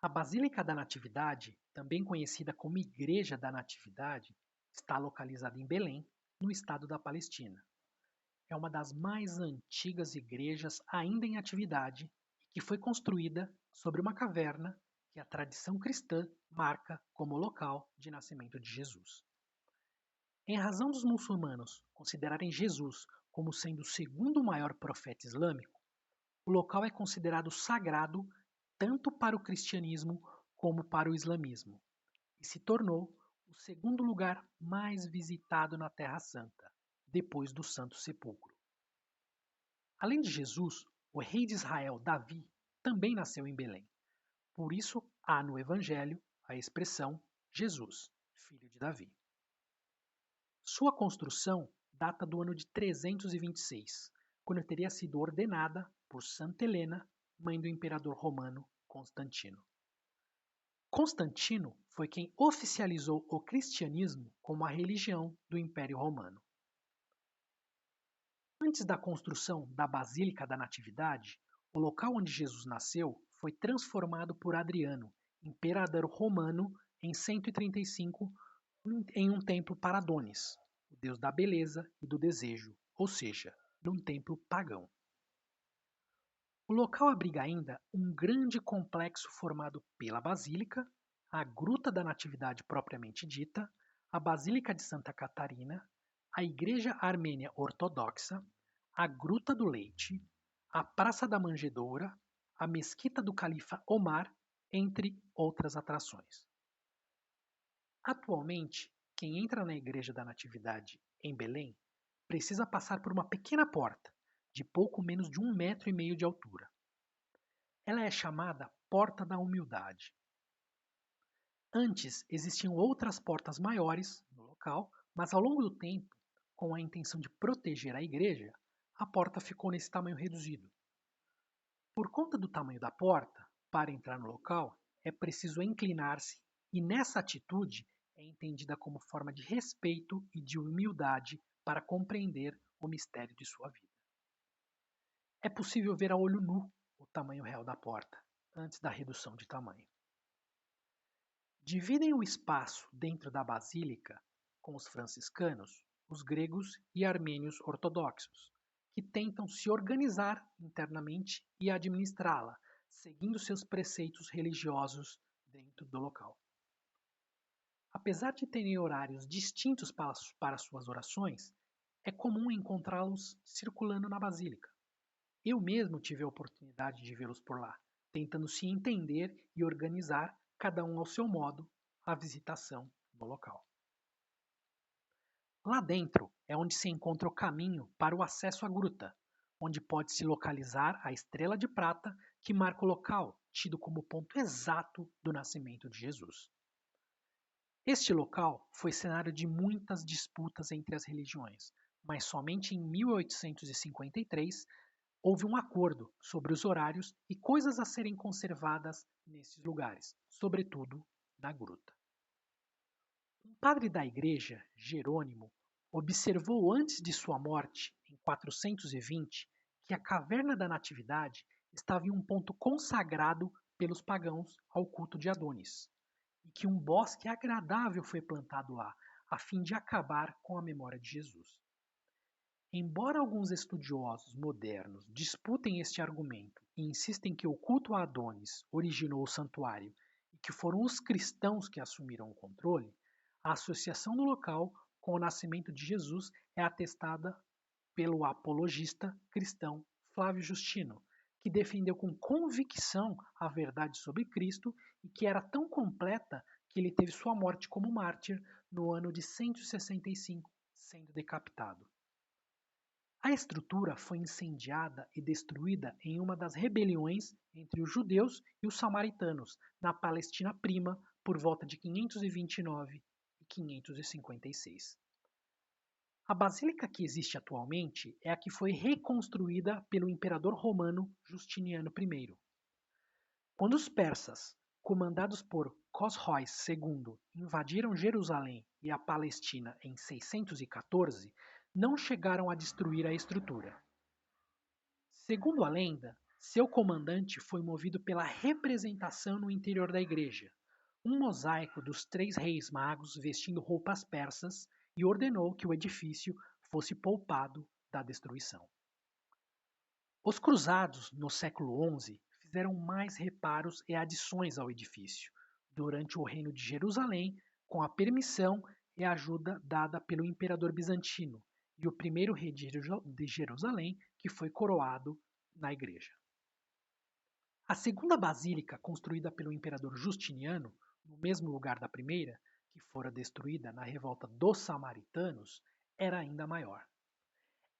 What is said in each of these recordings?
A Basílica da Natividade, também conhecida como Igreja da Natividade, está localizada em Belém, no estado da Palestina. É uma das mais antigas igrejas ainda em atividade e que foi construída sobre uma caverna que a tradição cristã marca como local de nascimento de Jesus. Em razão dos muçulmanos considerarem Jesus como sendo o segundo maior profeta islâmico, o local é considerado sagrado tanto para o cristianismo como para o islamismo e se tornou o segundo lugar mais visitado na Terra Santa, depois do Santo Sepulcro. Além de Jesus, o rei de Israel, Davi, também nasceu em Belém. Por isso há no Evangelho a expressão Jesus, filho de Davi. Sua construção data do ano de 326, quando teria sido ordenada por Santa Helena, mãe do imperador romano Constantino. Constantino foi quem oficializou o cristianismo como a religião do Império Romano. Antes da construção da Basílica da Natividade, o local onde Jesus nasceu foi transformado por Adriano, imperador romano, em 135 em um templo para Adonis, o deus da beleza e do desejo, ou seja, num templo pagão. O local abriga ainda um grande complexo formado pela Basílica, a Gruta da Natividade propriamente dita, a Basílica de Santa Catarina, a Igreja Armênia Ortodoxa, a Gruta do Leite, a Praça da Manjedoura, a Mesquita do Califa Omar, entre outras atrações. Atualmente, quem entra na Igreja da Natividade, em Belém, precisa passar por uma pequena porta, de pouco menos de 1,5 metros de altura. Ela é chamada Porta da Humildade. Antes existiam outras portas maiores no local, mas ao longo do tempo, com a intenção de proteger a igreja, a porta ficou nesse tamanho reduzido. Por conta do tamanho da porta, para entrar no local, é preciso inclinar-se e nessa atitude é entendida como forma de respeito e de humildade para compreender o mistério de sua vida. É possível ver a olho nu o tamanho real da porta, antes da redução de tamanho. Dividem o espaço dentro da basílica com os franciscanos, os gregos e armênios ortodoxos, que tentam se organizar internamente e administrá-la, seguindo seus preceitos religiosos dentro do local. Apesar de terem horários distintos para suas orações, é comum encontrá-los circulando na basílica. Eu mesmo tive a oportunidade de vê-los por lá, tentando se entender e organizar, cada um ao seu modo, a visitação no local. Lá dentro é onde se encontra o caminho para o acesso à gruta, onde pode-se localizar a estrela de prata que marca o local, tido como ponto exato do nascimento de Jesus. Este local foi cenário de muitas disputas entre as religiões, mas somente em 1853 houve um acordo sobre os horários e coisas a serem conservadas nesses lugares, sobretudo na gruta. Um padre da igreja, Jerônimo, observou antes de sua morte, em 420, que a caverna da Natividade estava em um ponto consagrado pelos pagãos ao culto de Adonis, e que um bosque agradável foi plantado lá, a fim de acabar com a memória de Jesus. Embora alguns estudiosos modernos disputem este argumento e insistem que o culto a Adonis originou o santuário e que foram os cristãos que assumiram o controle, a associação do local com o nascimento de Jesus é atestada pelo apologista cristão Flávio Justino, que defendeu com convicção a verdade sobre Cristo e que era tão completa que ele teve sua morte como mártir no ano de 165, sendo decapitado. A estrutura foi incendiada e destruída em uma das rebeliões entre os judeus e os samaritanos na Palestina Prima por volta de 529 e 556. A basílica que existe atualmente é a que foi reconstruída pelo imperador romano Justiniano I. Quando os persas, comandados por Cosroes II, invadiram Jerusalém e a Palestina em 614, não chegaram a destruir a estrutura. Segundo a lenda, Seu comandante foi movido pela representação no interior da igreja, um mosaico dos 3 reis magos vestindo roupas persas, e ordenou que o edifício fosse poupado da destruição. Os cruzados, no século XI, fizeram mais reparos e adições ao edifício, durante o reino de Jerusalém, com a permissão e ajuda dada pelo imperador bizantino e o primeiro rei de Jerusalém, que foi coroado na igreja. A segunda basílica, construída pelo imperador Justiniano, no mesmo lugar da primeira, que fora destruída na revolta dos samaritanos, era ainda maior.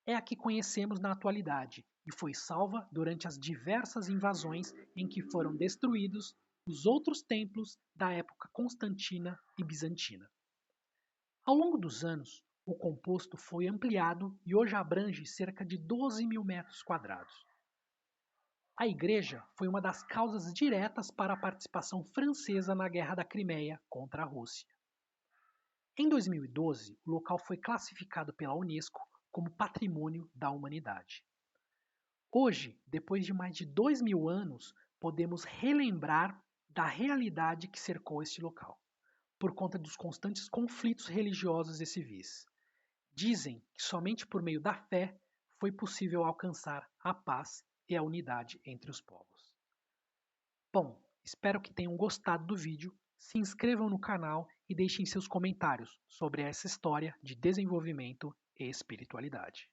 É a que conhecemos na atualidade e foi salva durante as diversas invasões em que foram destruídos os outros templos da época constantina e bizantina. Ao longo dos anos, o composto foi ampliado e hoje abrange cerca de 12 mil metros quadrados. A igreja foi uma das causas diretas para a participação francesa na Guerra da Crimeia contra a Rússia. Em 2012, o local foi classificado pela Unesco como Patrimônio da Humanidade. Hoje, depois de mais de 2.000 anos, podemos relembrar da realidade que cercou este local, por conta dos constantes conflitos religiosos e civis. Dizem que somente por meio da fé foi possível alcançar a paz e a unidade entre os povos. Bom, espero que tenham gostado do vídeo, se inscrevam no canal e deixem seus comentários sobre essa história de desenvolvimento e espiritualidade.